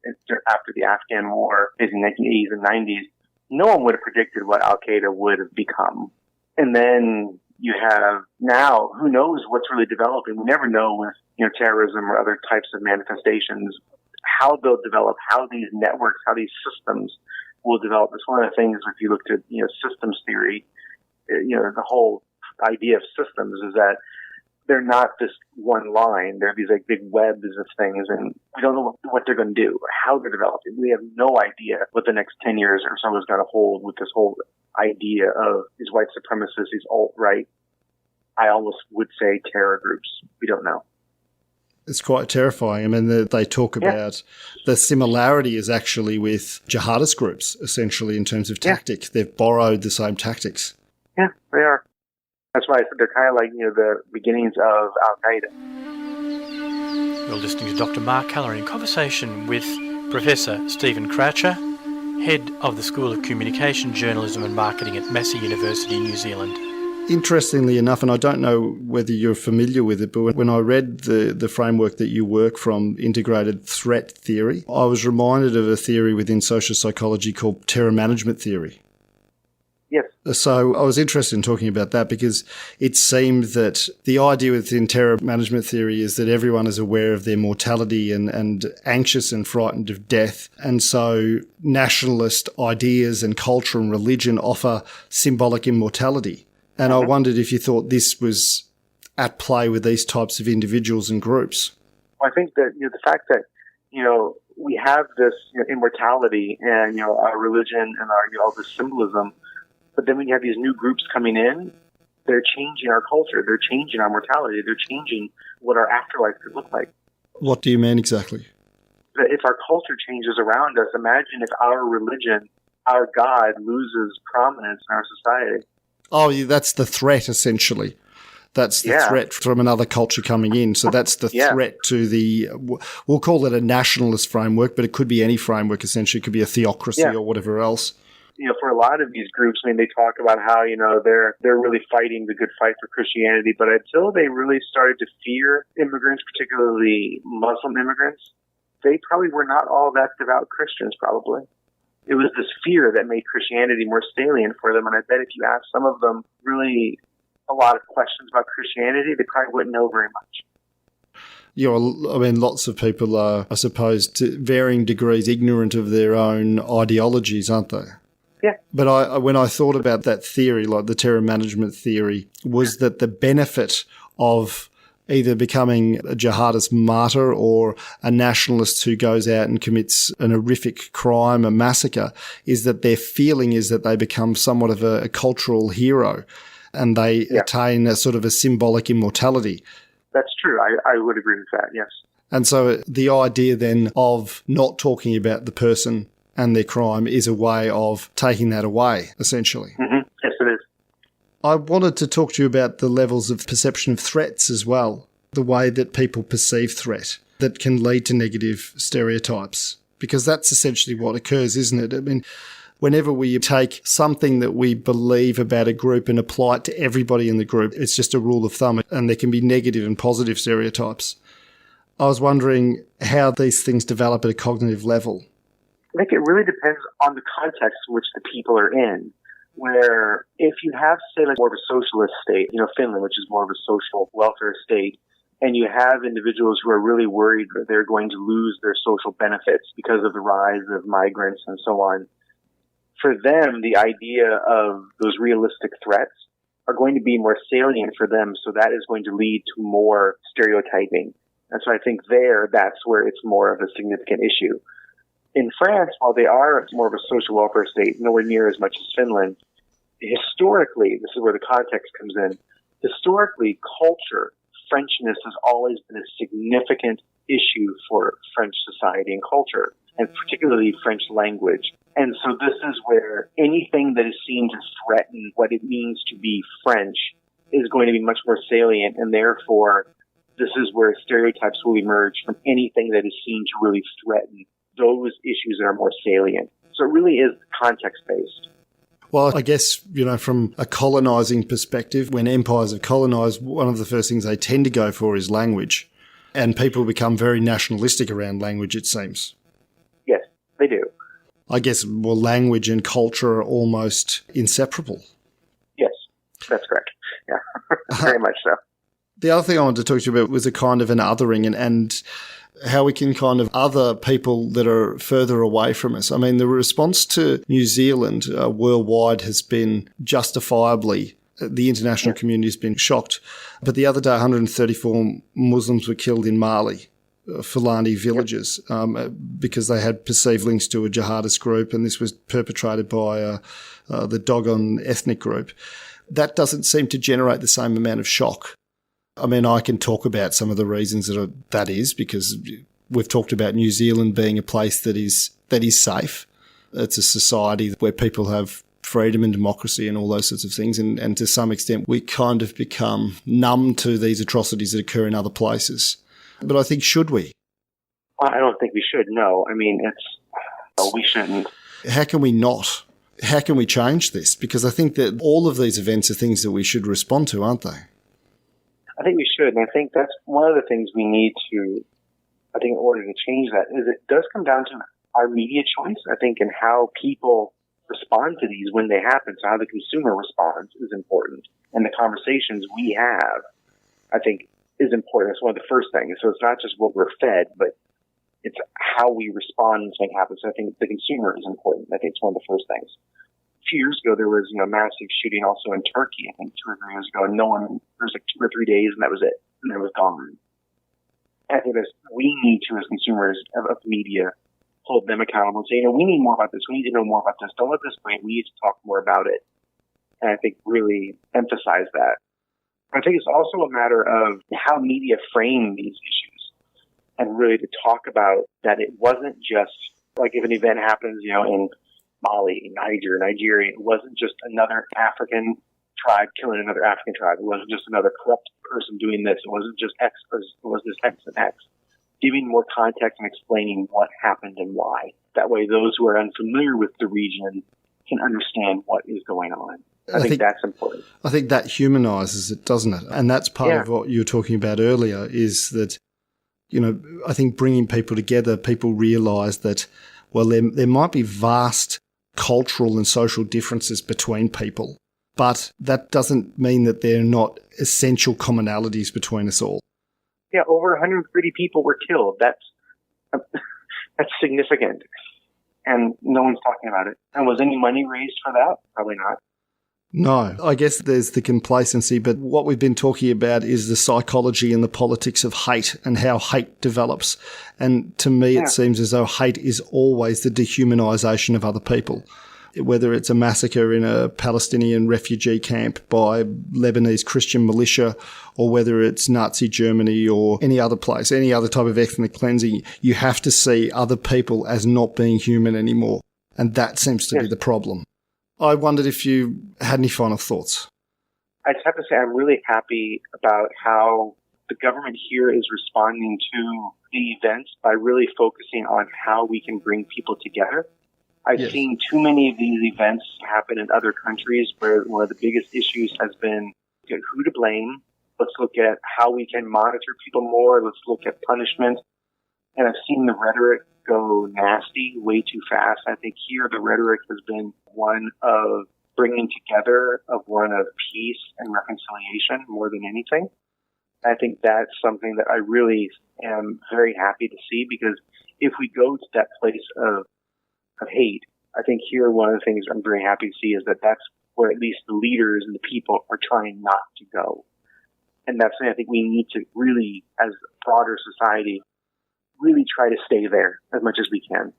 after the Afghan War in the 1980s and 90s, no one would have predicted what Al-Qaeda would have become. And then you have now, who knows what's really developing? We never know with, terrorism or other types of manifestations, how they'll develop, how these networks, how these systems will develop. It's one of the things, if you looked at, systems theory, the whole idea of systems is that they're not just one line. They're these like big webs of things, and we don't know what they're going to do or how they're developing. We have no idea what the next 10 years or so is going to hold with this whole idea of these white supremacists, these alt-right, I almost would say terror groups. We don't know. It's quite terrifying. I mean, they talk about the similarity is actually with jihadist groups, essentially, in terms of tactics. They've borrowed the same tactics. Yeah, they are. That's why I said they're kind of like, the beginnings of Al-Qaeda. You're listening to Dr. Mark Keller in conversation with Professor Stephen Croucher, Head of the School of Communication, Journalism and Marketing at Massey University, New Zealand. Interestingly enough, and I don't know whether you're familiar with it, but when I read the framework that you work from, integrated threat theory, I was reminded of a theory within social psychology called terror management theory. Yes. So I was interested in talking about that because it seemed that the idea within terror management theory is that everyone is aware of their mortality and anxious and frightened of death. And so nationalist ideas and culture and religion offer symbolic immortality. And I wondered if you thought this was at play with these types of individuals and groups. Well, I think that the fact that we have this immortality and our religion and our all this symbolism, but then when you have these new groups coming in, they're changing our culture, they're changing our mortality, they're changing what our afterlife could look like. What do you mean exactly? If our culture changes around us, imagine if our religion, our God, loses prominence in our society. Oh, that's the threat, essentially. That's the threat from another culture coming in. So that's the threat to we'll call it a nationalist framework, but it could be any framework, essentially. It could be a theocracy or whatever else. For a lot of these groups, they talk about how, they're really fighting the good fight for Christianity, but until they really started to fear immigrants, particularly Muslim immigrants, they probably were not all that devout Christians, probably. It was this fear that made Christianity more salient for them, and I bet if you asked some of them really a lot of questions about Christianity, they probably wouldn't know very much. Lots of people are, I suppose, to varying degrees ignorant of their own ideologies, aren't they? Yeah. But when I thought about that theory, like the terror management theory, was that the benefit of either becoming a jihadist martyr or a nationalist who goes out and commits an horrific crime, a massacre, is that their feeling is that they become somewhat of a cultural hero and they attain a sort of a symbolic immortality. That's true. I would agree with that, yes. And so the idea then of not talking about the person and their crime is a way of taking that away, essentially. Mm-hmm. Yes, it is. I wanted to talk to you about the levels of perception of threats as well, the way that people perceive threat that can lead to negative stereotypes, because that's essentially what occurs, isn't it? Whenever we take something that we believe about a group and apply it to everybody in the group, it's just a rule of thumb, and there can be negative and positive stereotypes. I was wondering how these things develop at a cognitive level. I think it really depends on the context in which the people are in, where if you have, say, more of a socialist state, Finland, which is more of a social welfare state, and you have individuals who are really worried that they're going to lose their social benefits because of the rise of migrants and so on, for them, the idea of those realistic threats are going to be more salient for them, so that is going to lead to more stereotyping. And so I think that's where it's more of a significant issue. In France, while they are more of a social welfare state, nowhere near as much as Finland, historically, this is where the context comes in, historically, culture, Frenchness has always been a significant issue for French society and culture, and particularly French language. And so this is where anything that is seen to threaten what it means to be French is going to be much more salient, and therefore this is where stereotypes will emerge from anything that is seen to really threaten those issues that are more salient. So it really is context-based. Well, I guess, from a colonising perspective, when empires have colonised, one of the first things they tend to go for is language. And people become very nationalistic around language, it seems. Yes, they do. I guess, language and culture are almost inseparable. Yes, that's correct. Yeah, very much so. The other thing I wanted to talk to you about was a kind of an othering and how we can kind of other people that are further away from us. The response to New Zealand worldwide has been justifiably, the international community has been shocked. But the other day, 134 Muslims were killed in Mali, Fulani villages, because they had perceived links to a jihadist group, and this was perpetrated by the Dogon ethnic group. That doesn't seem to generate the same amount of shock. I can talk about some of the reasons that is, because we've talked about New Zealand being a place that is safe. It's a society where people have freedom and democracy and all those sorts of things. And to some extent, we kind of become numb to these atrocities that occur in other places. But I think, should we? I don't think we should, no. We shouldn't. How can we not? How can we change this? Because I think that all of these events are things that we should respond to, aren't they? I think we should, and I think that's one of the things we need to, in order to change that, is it does come down to our media choice, I think, and how people respond to these when they happen. So how the consumer responds is important. And the conversations we have, I think, is important. It's one of the first things. So it's not just what we're fed, but it's how we respond when something happens. So I think the consumer is important. I think it's one of the first things. A few years ago, there was, a massive shooting also in Turkey, I think 2 or 3 years ago, and there was like 2 or 3 days, and that was it. And it was gone. And I think we need to, as consumers of media, hold them accountable and say, we need more about this. We need to know more about this. Don't let this wait. We need to talk more about it. And I think really emphasize that. I think it's also a matter of how media frame these issues, and really to talk about that it wasn't just like if an event happens, in Mali, Nigeria, it wasn't just another African tribe killing another African tribe. It wasn't just another corrupt person doing this. It wasn't just X, it was just X and X. Giving more context and explaining what happened and why. That way those who are unfamiliar with the region can understand what is going on. I think that's important. I think that humanises it, doesn't it? And that's part of what you were talking about earlier, is that, I think bringing people together, people realise that, well, there might be vast cultural and social differences between people, but that doesn't mean that there are not essential commonalities between us all. Yeah, over 130 people were killed. That's significant. And no one's talking about it. And was any money raised for that? Probably not. No, I guess there's the complacency, but what we've been talking about is the psychology and the politics of hate and how hate develops. And to me, it seems as though hate is always the dehumanisation of other people, whether it's a massacre in a Palestinian refugee camp by Lebanese Christian militia, or whether it's Nazi Germany or any other place, any other type of ethnic cleansing. You have to see other people as not being human anymore. And that seems to be the problem. I wondered if you had any final thoughts. I just have to say I'm really happy about how the government here is responding to the events by really focusing on how we can bring people together. I've seen too many of these events happen in other countries where one of the biggest issues has been who to blame. Let's look at how we can monitor people more. Let's look at punishment. And I've seen the rhetoric go nasty way too fast. I think here the rhetoric has been one of bringing together, of one of peace and reconciliation more than anything. I think that's something that I really am very happy to see, because if we go to that place of hate, I think here one of the things I'm very happy to see is that that's where at least the leaders and the people are trying not to go. And that's something I think we need to really, as a broader society, really try to stay there as much as we can.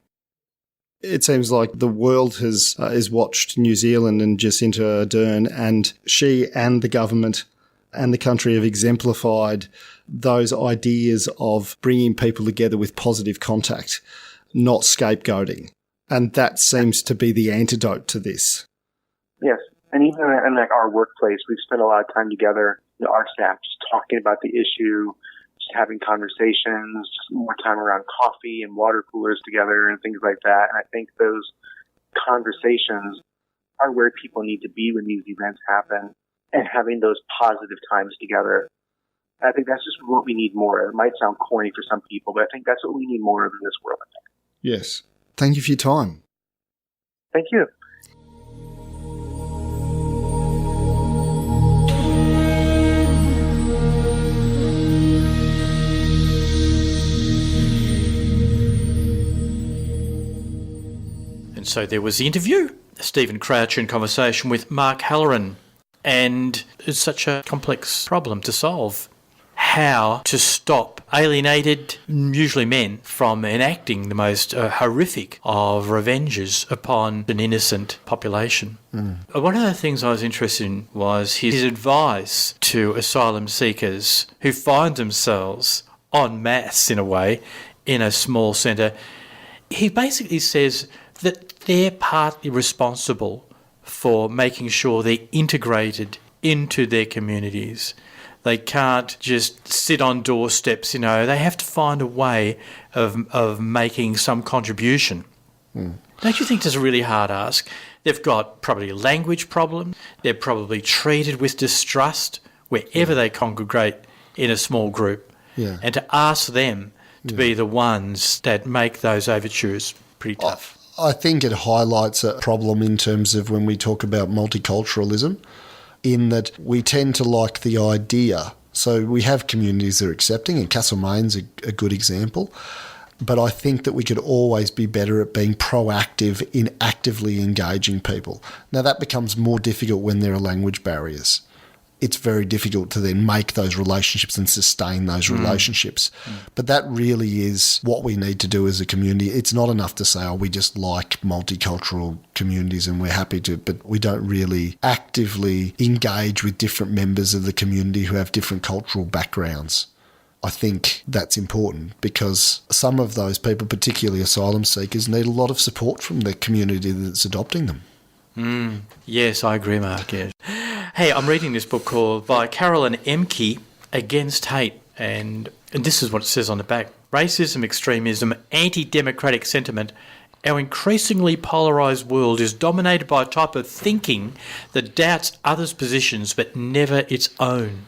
It seems like the world has watched New Zealand and Jacinda Ardern, and she and the government and the country have exemplified those ideas of bringing people together with positive contact, not scapegoating. And that seems to be the antidote to this. Yes. And even in like our workplace, we've spent a lot of time together, our staff, just talking about the issue, just having conversations, just more time around coffee and water coolers together and things like that. And I think those conversations are where people need to be when these events happen, and having those positive times together. I think that's just what we need more. It might sound corny for some people, but I think that's what we need more of in this world, I think. Yes. Thank you for your time. Thank you. And so there was the interview, Stephen Crouch in conversation with Mark Halloran. And it's such a complex problem to solve. How to stop alienated, usually men, from enacting the most horrific of revenges upon an innocent population. One of the things I was interested in was his advice to asylum seekers who find themselves en masse, in a way, in a small centre. He basically says that they're partly responsible for making sure they're integrated into their communities. They can't just sit on doorsteps, they have to find a way of making some contribution. Don't you think that's a really hard ask? They've got probably a language problem. They're probably treated with distrust wherever they congregate in a small group. And to ask them to be the ones that make those overtures, pretty tough. I think it highlights a problem in terms of when we talk about multiculturalism, in that we tend to like the idea. So we have communities that are accepting, and Castlemaine's a good example. But I think that we could always be better at being proactive in actively engaging people. Now, that becomes more difficult when there are language barriers. It's very difficult to then make those relationships and sustain those relationships. But that really is what we need to do as a community. It's not enough to say, oh, we just like multicultural communities and we're happy to, but we don't really actively engage with different members of the community who have different cultural backgrounds. I think that's important because some of those people, particularly asylum seekers, need a lot of support from the community that's adopting them. Yes, I agree, Mark, yes. Hey, I'm reading this book called by Carolyn Emke, Against Hate, and this is what it says on the back. Racism, extremism, anti-democratic sentiment. Our increasingly polarised world is dominated by a type of thinking that doubts others' positions but never its own.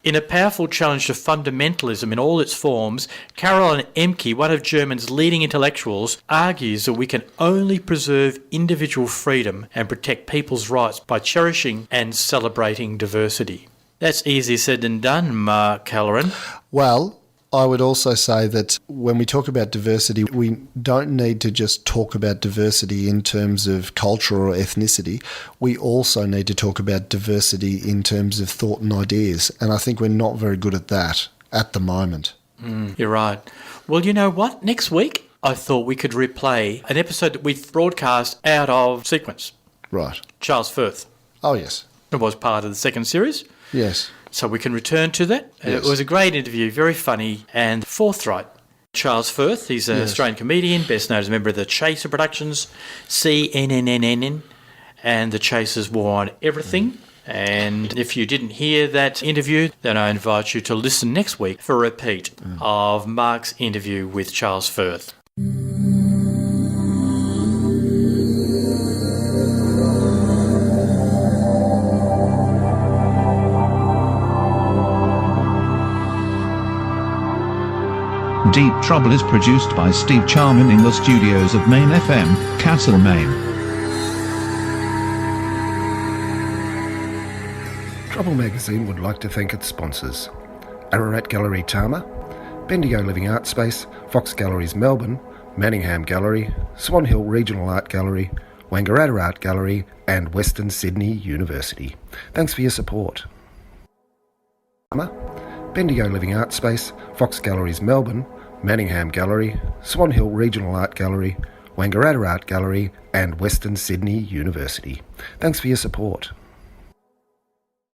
In a powerful challenge to fundamentalism in all its forms, Caroline Emke, one of Germany's leading intellectuals, argues that we can only preserve individual freedom and protect people's rights by cherishing and celebrating diversity. That's easier said than done, Mark Halloran. Well, I would also say that when we talk about diversity, we don't need to just talk about diversity in terms of culture or ethnicity. We also need to talk about diversity in terms of thought and ideas. And I think we're not very good at that at the moment. You're right. Well, you know what? Next week, I thought we could replay an episode that we broadcast out of sequence. Right. Charles Firth. Oh, yes. It was part of the second series. Yes. So we can return to that. Yes. It was a great interview, very funny and forthright. Charles Firth, he's an Australian comedian, best known as a member of the Chaser Productions, CNNNN, and the Chasers War on Everything. And if you didn't hear that interview, then I invite you to listen next week for a repeat of Mark's interview with Charles Firth. Deep Trouble is produced by Steve Charman in the studios of Main FM, Castlemaine. Trouble magazine would like to thank its sponsors: Ararat Gallery Tama, Bendigo Living Art Space, Fox Galleries Melbourne, Manningham Gallery, Swan Hill Regional Art Gallery, Wangaratta Art Gallery and Western Sydney University. Thanks for your support. Bendigo Living Art Space, Fox Galleries Melbourne, Manningham Gallery, Swan Hill Regional Art Gallery, Wangaratta Art Gallery and Western Sydney University. Thanks for your support.